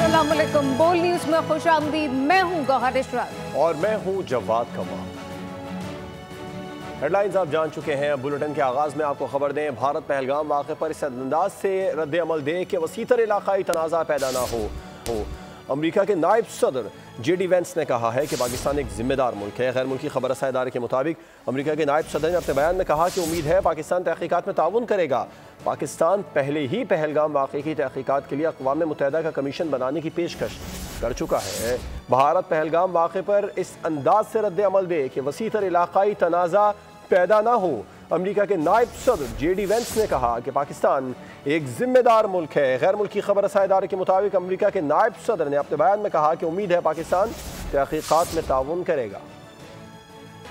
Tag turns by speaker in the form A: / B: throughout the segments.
A: अस्सलाम वालेकुम। बोल न्यूज में खुशामदीद। मैं हूं गौहर इशरत
B: और मैं हूं जवाद कमाल। हेडलाइंस आप जान चुके हैं। बुलेटिन के आगाज में आपको खबर दें, भारत पहलगाम वाक़े पर इस अंदाज से रद्द अमल दे कि वसीतर इलाकाई तनाज़ा पैदा ना हो। अमरीका के नायब सदर JD वेंस ने कहा है कि पाकिस्तान एक जिम्मेदार मुल्क है। गैर मुल्की खबर रसा इदारे के मुताबिक अमरीका के नायब सदर ने अपने बयान में कहा कि उम्मीद है पाकिस्तान तहकीकात में ताउन करेगा। पाकिस्तान पहले ही पहलगाम वाक़े की तहकीकात के लिए अक़वाम मुत्तहिदा का कमीशन बनाने की पेशकश कर चुका है। भारत पहलगाम वाक़े पर इस अंदाज से रद्द अमल दे कि वसीतर इलाकाई तनाज़ा पैदा ना हो। अमरीका के नायब सदर JD वेंस ने कहा कि पाकिस्तान एक जिम्मेदार मुल्क है। गैर मुल्की खबर रसा इदारे के मुताबिक अमरीका के नायब सदर ने अपने बयान में कहा कि उम्मीद है पाकिस्तान तहकीकात में ताउन करेगा।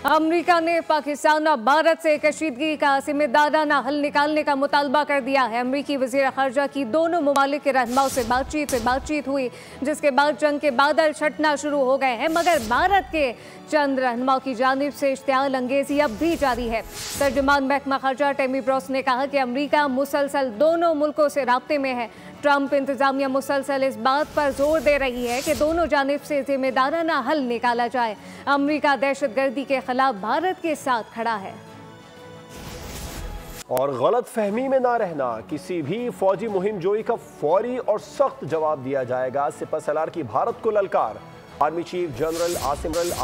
A: अमरीका ने पाकिस्तान और भारत से कशीदगी का जिम्मेदाराना हल निकालने का मुतालबा कर दिया है। अमरीकी वज़ीर ख़ारजा की दोनों ममालिक के रहनुमाओं से बातचीत हुई, जिसके बाद जंग के बादल छटना शुरू हो गए हैं, मगर भारत के चंद रहनुमाओं की जानिब से इश्तियाल अंगेजी अब भी जारी है। तर्जुमान महकमा ख़ारजा टेमी ब्रॉस ने कहा कि अमरीका मुसलसल दोनों मुल्कों से राब्ते में है। ट्रंप इंतजामिया मुसलसल इस बात पर जोर दे रही है कि दोनों जानिब से जिम्मेदाराना हल निकाला जाए। अमरीका दहशतगर्दी के खिलाफ भारत के साथ खड़ा है।
B: और गलत फहमी में ना रहना, किसी भी फौजी मुहिम जोई का फौरी और सख्त जवाब दिया जाएगा। सिपहसालार की भारत को ललकार। Army chief general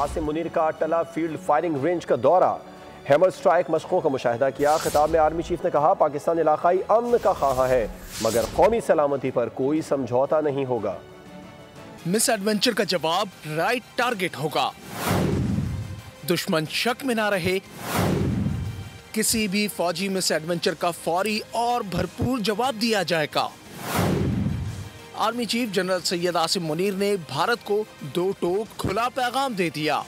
B: Asim Munir का टला फील्ड फायरिंग रेंज का दौरा, हैमर स्ट्राइक मशकों का मुशाहिदा किया। खिताब में आर्मी चीफ ने कहा पाकिस्तान इलाकाई अमन का ख्वाह है, मगर कौमी सलामती पर कोई समझौता नहीं होगा।
C: मिस एडवेंचर का जवाब राइट टारगेट होगा। दुश्मन शक में ना रहे। किसी भी फौजी मिस एडवेंचर का फौरी और भरपूर जवाब दिया जाएगा। Army chief general Syed Asim Munir ने भारत को दो टोक खुला पैगाम दे दिया।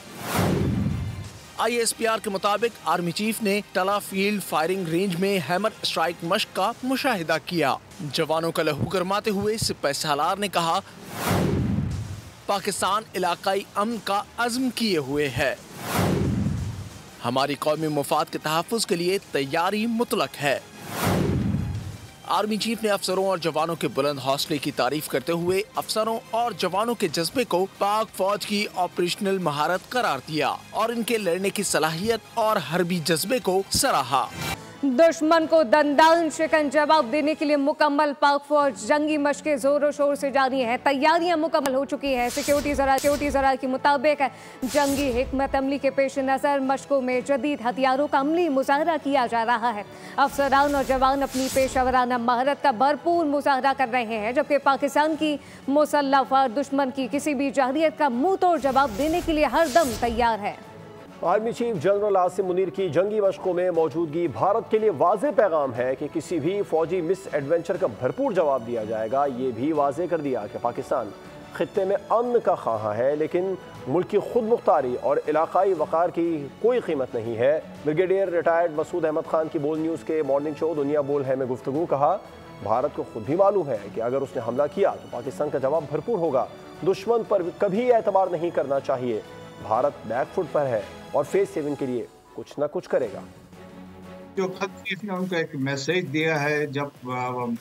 C: ISPR के मुताबिक आर्मी चीफ ने टला फील्ड फायरिंग रेंज में हैमर स्ट्राइक मशक का मुशाहिदा किया। जवानों का लहू गरमाते हुए सिपहसालार ने कहा पाकिस्तान इलाकाई अमन का अज़्म किए हुए है। हमारी कौमी मुफाद के तहफ़्फ़ुज़ के लिए तैयारी मुतलक है। आर्मी चीफ ने अफसरों और जवानों के बुलंद हौसले की तारीफ करते हुए अफसरों और जवानों के जज्बे को पाक फौज की ऑपरेशनल महारत करार दिया और इनके लड़ने की सलाहियत और हरबी जज्बे को सराहा।
A: दुश्मन को दंदान शिकन जवाब देने के लिए मुकम्मल पाक फौज जंगी मशकें जोरों शोर से जारी है। तैयारियां मुकम्मल हो चुकी है। सिक्योरिटी जरा के मुताबिक जंगी हिकमत अमली के पेश नज़र मशकों में जदीद हथियारों का अमली मुजाहरा किया जा रहा है। अफसरान और जवान अपनी पेशेवराना महारत का भरपूर मुजाहरा कर रहे हैं, जबकि पाकिस्तान की मुसल्लह अफवाज दुश्मन की किसी भी जाहिरियत का मुंह तोड़ जवाब देने के लिए हरदम तैयार है।
B: Army chief general Asim Munir की जंगी मशकों में मौजूदगी भारत के लिए वाज़े पैगाम है कि किसी भी फौजी मिस एडवेंचर का भरपूर जवाब दिया जाएगा। ये भी वाज़े कर दिया कि पाकिस्तान खित्ते में अमन का ख्वाह है, लेकिन मुल्क की खुद मुख्तारी और इलाकाई वक़ार की कोई कीमत नहीं है। ब्रिगेडियर रिटायर्ड मसूद अहमद खान की बोल न्यूज़ के मॉर्निंग शो दुनिया बोल है में गुफ्तगू कहा भारत को खुद भी मालूम है कि अगर उसने हमला किया तो पाकिस्तान का जवाब भरपूर होगा। दुश्मन पर कभी एतबार नहीं करना चाहिए। भारत बैकफुट पर है और फेस सेविंग के लिए कुछ ना कुछ करेगा।
D: जो खत चीफ ने उनको एक मैसेज दिया है जब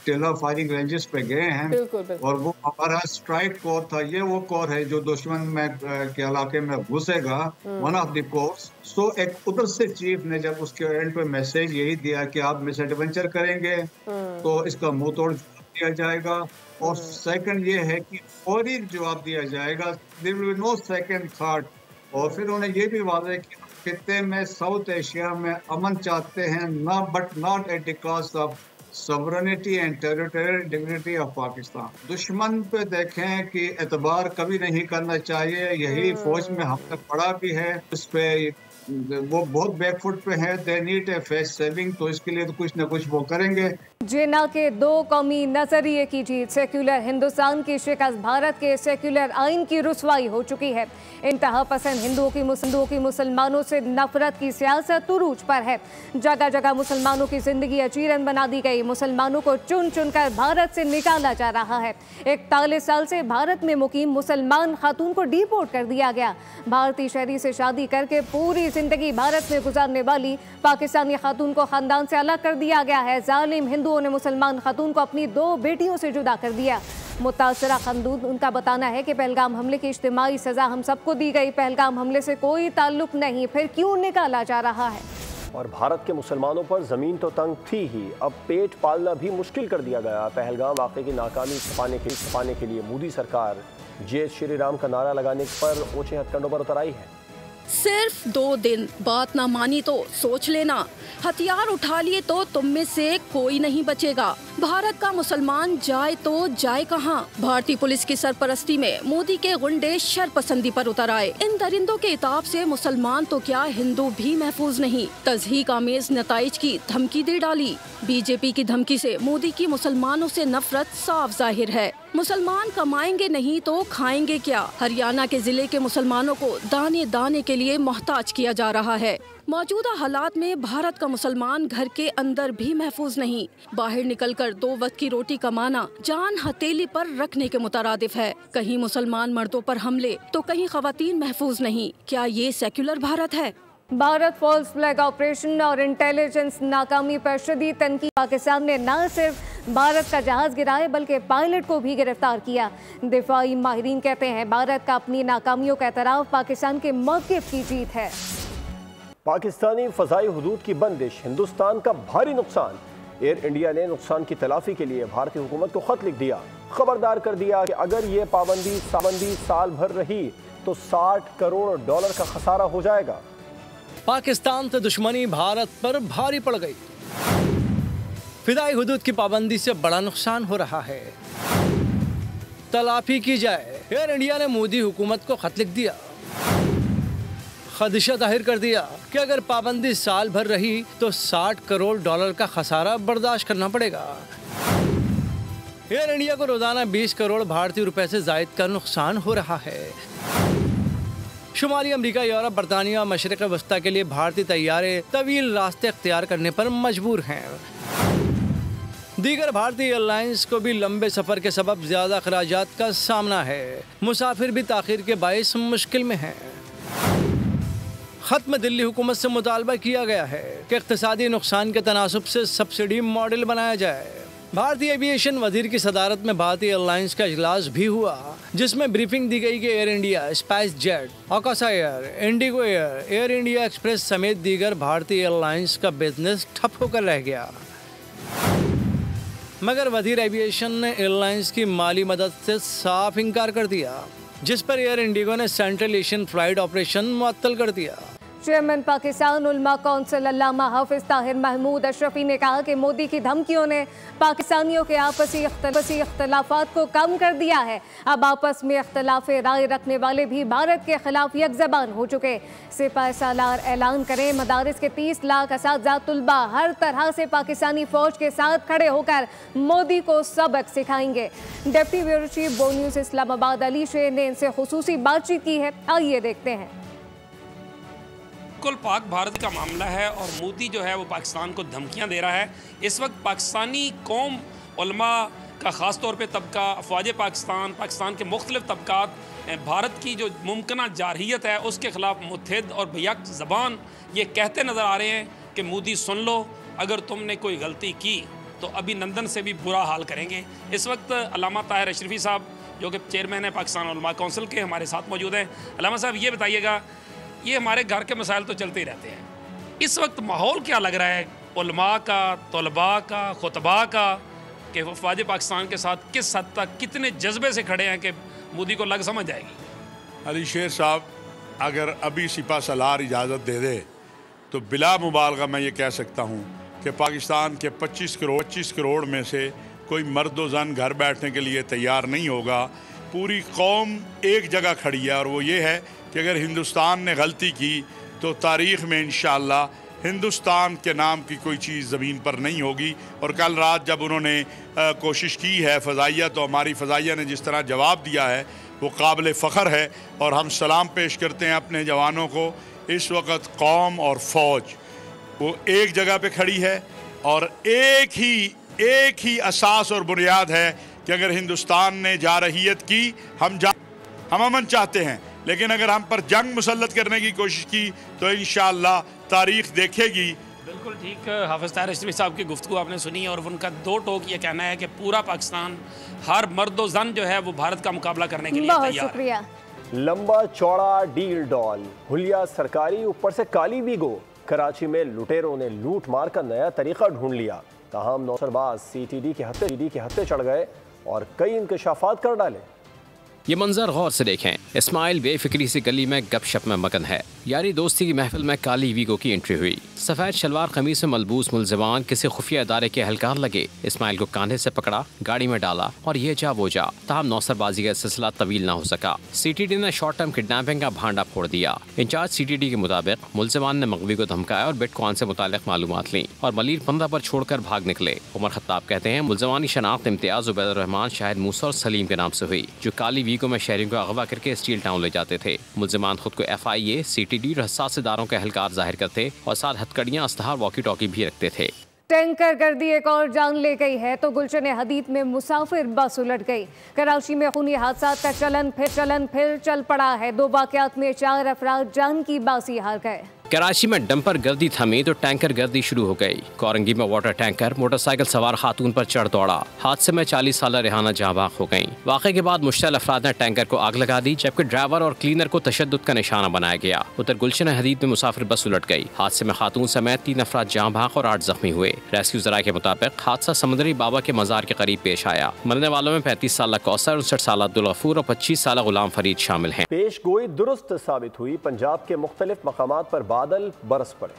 D: टेलर फायरिंग रेंजेस पे गए हैं, बिल्कुल। और वो हमारा स्ट्राइक कोर था, ये वो कोर है जो दुश्मन में के इलाके में घुसेगा, वन ऑफ द कोर्स। सो एक उधर से चीफ ने जब उसके एंड पे मैसेज यही दिया कि आप मिस एडवेंचर करेंगे तो इसका मुंह तोड़ दिया जाएगा। और सेकंड ये है कि फौरी जवाब दिया जाएगा, there will be no second thought. और फिर उन्होंने ये भी वादा किया खित्ते में साउथ एशिया में अमन चाहते हैं, ना but not at the cost of sovereignty and territorial integrity of Pakistan. दुश्मन पे देखें कि एतबार कभी नहीं करना चाहिए। यही फौज में हम तक पड़ा भी है, उस पे वो बहुत बैकफुट पे है। They need a face saving, तो इसके लिए तो कुछ ना कुछ वो करेंगे।
A: जिन्ना के दो कौमी नजरिए की जीत, सेक्युलर हिंदुस्तान की शिकस्त, भारत के सेक्युलर आइन की रुसवाई हो चुकी है। इंतहा पसंद हिंदुओं की मुसलमानों से नफरत की सियासत उरूज पर है। जगह जगह मुसलमानों की जिंदगी अजीरन बना दी गई। मुसलमानों को चुन चुन कर भारत से निकाला जा रहा है। 41 साल से भारत में मुकीम मुसलमान खातून को डिपोर्ट कर दिया गया। भारतीय शहरी से शादी करके पूरी जिंदगी भारत में गुजारने वाली पाकिस्तानी खातून को खानदान से अलग कर दिया गया है। जालिम हिंदू हिंदुओं ने मुसलमान खातून को अपनी 2 बेटियों से जुदा कर दिया। मुतासरा खातून, उनका बताना है कि पहलगाम हमले की इज्तिमाई सज़ा हम सबको दी गई। पहलगाम हमले से कोई ताल्लुक नहीं, फिर क्यों निकाला जा रहा है?
B: और भारत के मुसलमानों पर ज़मीन तो तंग थी ही, अब पेट पालना भी मुश्किल कर दिया गया। पहलगाम वाक़े की नाकामी छुपाने के लिए मोदी सरकार जय श्री राम का नारा लगाने पर ऊंचे हथकंडों पर उतर आई है।
E: सिर्फ 2 दिन, बात ना मानी तो सोच लेना, हथियार उठा लिए तो तुम में से कोई नहीं बचेगा। भारत का मुसलमान जाए तो जाए कहाँ? भारतीय पुलिस की सरपरस्ती में मोदी के गुंडे शरपसंदी पर उतर आए। इन दरिंदों के इताब से मुसलमान तो क्या हिंदू भी महफूज नहीं। तज़हीक आमेज नताइज की धमकी दे डाली। बीजेपी की धमकी से मोदी की मुसलमानों से नफरत साफ जाहिर है। मुसलमान कमाएंगे नहीं तो खाएंगे क्या? हरियाणा के जिले के मुसलमानों को दाने दाने के लिए मोहताज किया जा रहा है। मौजूदा हालात में भारत का मुसलमान घर के अंदर भी महफूज नहीं। बाहर निकलकर 2 वक्त की रोटी कमाना जान हथेली पर रखने के मुतरादिफ है। कहीं मुसलमान मर्दों पर हमले तो कहीं खवातीन महफूज नहीं। क्या ये सेक्युलर भारत है?
A: भारत फॉल्स फ्लैग ऑपरेशन और इंटेलिजेंस नाकामी पर शदीद तनकीद। पाकिस्तान ने न सिर्फ भारत का जहाज गिराया बल्कि पायलट को भी गिरफ्तार किया। दिफाई माहिरीन कहते हैं भारत का अपनी नाकामियों का एतराफ पाकिस्तान के मौक़िफ़ की जीत है।
B: पाकिस्तानी फ़ज़ाई हुदूद की बंदिश, हिंदुस्तान का भारी नुकसान। एयर इंडिया ने नुकसान की तलाफी के लिए भारतीय हुकूमत को ख़त लिख दिया, खबरदार कर दिया कि अगर ये पाबंदी साल भर रही तो $60 करोड़ का खसारा हो जाएगा।
F: पाकिस्तान से दुश्मनी भारत पर भारी पड़ गई। फिदाई हुदूद की पाबंदी से बड़ा नुकसान हो रहा है, तलाफी की जाए। एयर इंडिया ने मोदी हुकूमत को खत लिख दिया, खदशा जाहिर कर दिया कि अगर पाबंदी साल भर रही तो $60 करोड़ का खसारा बर्दाश्त करना पड़ेगा। एयर इंडिया को रोजाना 20 करोड़ भारतीय रुपए से जायद का नुकसान हो रहा है। शुमाली अमेरिका, यूरोप, बरतानिया, मशरिक़ वस्ता के लिए भारतीय तैयारे तवील रास्ते अख्तियार करने पर मजबूर हैं। दीगर भारतीय एयरलाइंस को भी लंबे सफर के सबब ज्यादा अखराजात का सामना है। मुसाफिर भी ताखीर के बाइस मुश्किल में हैं। खत में दिल्ली हुकूमत से मुतालबा किया गया है कि इक़्तिसादी नुकसान के तनासुब से सब्सिडी मॉडल बनाया जाए। भारतीय एविएशन वजीर की सदारत में भारतीय एयरलाइंस का इजलास भी हुआ, जिसमें ब्रीफिंग दी गई कि एयर इंडिया, स्पाइस जेट, आकाशा एयर, इंडिगो एयर, एयर इंडिया एक्सप्रेस समेत दीगर भारतीय एयरलाइंस का बिजनेस ठप होकर रह गया। मगर वजीर एविएशन ने एयरलाइंस की माली मदद से साफ इनकार कर दिया, जिस पर एयर इंडिगो ने सेंट्रल एशियन फ्लाइट ऑपरेशन मुअत्तल कर दिया।
A: चेयरमैन पाकिस्तान उलमा कौंसिल अल्लामा हाफिज ताहिर महमूद अशरफी ने कहा कि मोदी की धमकियों ने पाकिस्तानियों के आपसी इख्तलाफात को कम कर दिया है। अब आपस में इख्तलाफ राय रखने वाले भी भारत के खिलाफ यकज़बान हो चुके। सिपाही सालार ऐलान करें, मदारिस के 30 लाख असातिज़ा तुलबा हर तरह से पाकिस्तानी फौज के साथ खड़े होकर मोदी को सबक सिखाएंगे। डिप्टी ब्यूरो चीफ बो न्यूज़ इस्लामाबाद अली शेर ने इनसे खुसूसी बातचीत की है, आइए देखते हैं।
G: बिल्कुल पाक भारत का मामला है और मोदी जो है वो पाकिस्तान को धमकियां दे रहा है। इस वक्त पाकिस्तानी कौम, उलमा का ख़ास तौर पे तबका, अफवाज पाकिस्तान, पाकिस्तान के मुख्तलिफ तबकात भारत की जो मुमकिन जारहियत है उसके ख़िलाफ़ मुत्तहिद और बेयक ज़बान ये कहते नज़र आ रहे हैं कि मोदी सुन लो, अगर तुमने कोई गलती की तो अभिनंदन से भी बुरा हाल करेंगे। इस वक्त अल्लामा ताहिर अशरफी साहब जो कि चेयरमैन है पाकिस्तान उलमा कौंसिल के, हमारे साथ मौजूद हैं। अल्लामा साहब, ये बताइएगा, ये हमारे घर के मसाइल तो चलते ही रहते हैं, इस वक्त माहौल क्या लग रहा है उलमा का, तलबा का, खुतबा का, कि वफ़ाद पाकिस्तान के साथ किस हद तक, कितने जज्बे से खड़े हैं कि मोदी को लग समझ आएगी?
H: अली शेर साहब, अगर अभी सिपा सलार इजाज़त दे दे तो बिला मुबालगा मैं ये कह सकता हूँ कि पाकिस्तान के 25 करोड़ में से कोई मर्द व ज़न घर बैठने के लिए तैयार नहीं होगा। पूरी कौम एक जगह खड़ी है और वो ये है कि अगर हिंदुस्तान ने गलती की तो तारीख़ में इंशाअल्लाह हिंदुस्तान के नाम की कोई चीज़ ज़मीन पर नहीं होगी। और कल रात जब उन्होंने कोशिश की है फ़ज़ाइया, तो हमारी फ़ज़ाइया ने जिस तरह जवाब दिया है वो काबिल फ़ख्र है और हम सलाम पेश करते हैं अपने जवानों को। इस वक्त कौम और फ़ौज वो एक जगह पे खड़ी है और एक ही असास और बुनियाद है कि अगर हिंदुस्तान ने जारहियत की, हम अमन चाहते हैं, लेकिन अगर हम पर जंग मुसल्लत करने की कोशिश की तो इंशाअल्लाह तारीख़ देखेगी
G: बिल्कुल ठीक। हाफिज़ ताहिर रशदी साहब की गुफ्तगू आपने सुनी और उनका दो टोक ये कहना है कि पूरा पाकिस्तान, हर मर्द व जन जो है वो भारत का मुकाबला करने के लिए
A: बहुत
G: तैयार।
A: शुक्रिया।
B: लंबा चौड़ा डील डॉल, हुलिया सरकारी, ऊपर से काली वीगो। कराची में लुटेरों ने लूट मार का नया तरीका ढूंढ लिया। ताहम नौसरबाज सीटीडी के हत्थे चढ़ गए और कई इंकशाफात कर डाले।
I: ये मंजर गौर से देखें। इस्माइल बेफिक्री से गली में गपशप में मगन है। यारी दोस्ती की महफिल में काली वीगो की एंट्री हुई। सफेद शलवार कमीज में मलबूस मुलजमान किसी खुफिया अदारे के एहलकार लगे। इस्माइल को कांधे से पकड़ा, गाड़ी में डाला और ये जा वो जा। ताहम नौसरबाजी का सिलसिला तवील ना हो सका। सीटीडी ने शॉर्ट टर्म किडनैपिंग का भांडा फोड़ दिया। इंचार्ज सीटीडी के मुताबिक मुलजमान ने मगवी को धमकाया और बिटकॉइन से मुतालिक मालूमात ली और मलीर 15 पर छोड़कर भाग निकले। उमर खत्ताब कहते हैं मुलजमानी शनाख्त इम्तियाज, उबैद रहमान, शाहिद मूसा और सलीम के नाम से हुई, जो काली वीगो में शहरियों को अगवा करके स्टील टाउन ले जाते थे। मुलजमान खुद को FIA, CTD और हसास इदारों के एहलकार जाहिर करते और साथ हथकड़ियाँ, अस्तहार, वॉकी टॉकी भी रखते थे।
A: टैंकर गर्दी एक और जान ले गई है तो गुलशन हदीद में मुसाफिर बस उलट गई। कराची में खूनी हादसा का चलन फिर चल पड़ा है। 2 वाक़यात में 4 अफराद जान की बाजी हार गए।
I: कराची में डंपर गर्दी थमी तो टैंकर गर्दी शुरू हो गई। कोरंगी में वाटर टैंकर मोटरसाइकिल सवार खातून पर चढ़ दौड़ा। हादसे में 40 साल रेहाना जहाँ बाग हो गई। वाक़े के बाद मुश्तल अफराद ने टैंकर को आग लगा दी, जबकि ड्राइवर और क्लीनर को तशद्दुद का निशाना बनाया गया। उधर गुलशन हदीद में मुसाफिर बस उलट गई। हादसे में खातून समेत 3 अफराद जहाँ भाग और 8 जख्मी हुए। रेस्क्यू जराये के मुताबिक हादसा समंदरी बाबा के मजार के करीब पेश आया। मरने वालों में 35 साल कौसर, 59 साल अब्दुल गफूर और 25 साल गुलाम फरीद शामिल हैं।
B: पेश गोई दुरुस्त साबित हुई। पंजाब के मुख्तलिफ मकामात पर बादल बरस पड़े।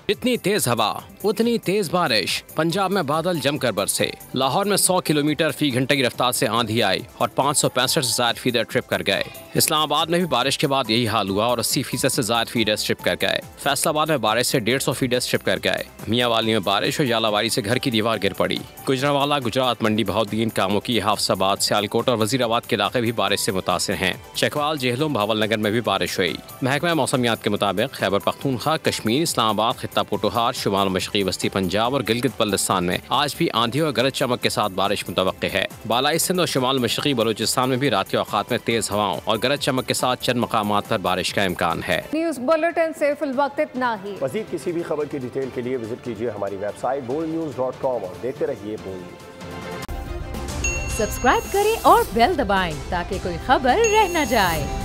I: जितनी तेज हवा उतनी तेज बारिश। पंजाब में बादल जमकर बरसे। लाहौर में 100 किलोमीटर फी घंटे की रफ्तार से आंधी आई और 565 से ज्यादा फीडर ट्रिप कर गए। इस्लामाबाद में भी बारिश के बाद यही हाल हुआ और 80% से ज्यादा फीडर ट्रिप कर गए। फैसलाबाद में बारिश से 150 फीडर ट्रिप कर गए। मियांवाली में बारिश और जालावारी से घर की दीवार गिर पड़ी। गुजरावाला, गुजरात, मंडी बहाउद्दीन, कामोकी, हाफसाबाद, सियालकोट और वजीराबाद के इलाके भी बारिश से मुतासिर हैं। चकवाल, जेहलम, भावलनगर में भी बारिश हुई। महकमा मौसमियात के मुताबिक खैबर पख्तूनख्वा, कश्मीर, इस्लामाबाद, खित्ता पोटोहार, शुमाल मशरक़ी वस्ती पंजाब और गिलगित बल्तिस्तान में आज भी आंधी और गरज चमक के साथ बारिश मुतवक्के है। बालाई सिंध और शुमाल मशरक़ी बलूचिस्तान में भी रात के औक़ात में तेज हवाओं और गरज चमक के साथ चंद मकामात पर बारिश का इम्कान है।
A: न्यूज़ बुलेटिन से फिलवक्त इतना ही।
B: मज़ीद किसी भी खबर की डिटेल के लिए विजिट कीजिए हमारी वेबसाइट boldnews.com और देखते रहिए बोल्ड न्यूज़।
J: सब्सक्राइब करें और बेल दबाएं ताकि कोई खबर रह न जाए।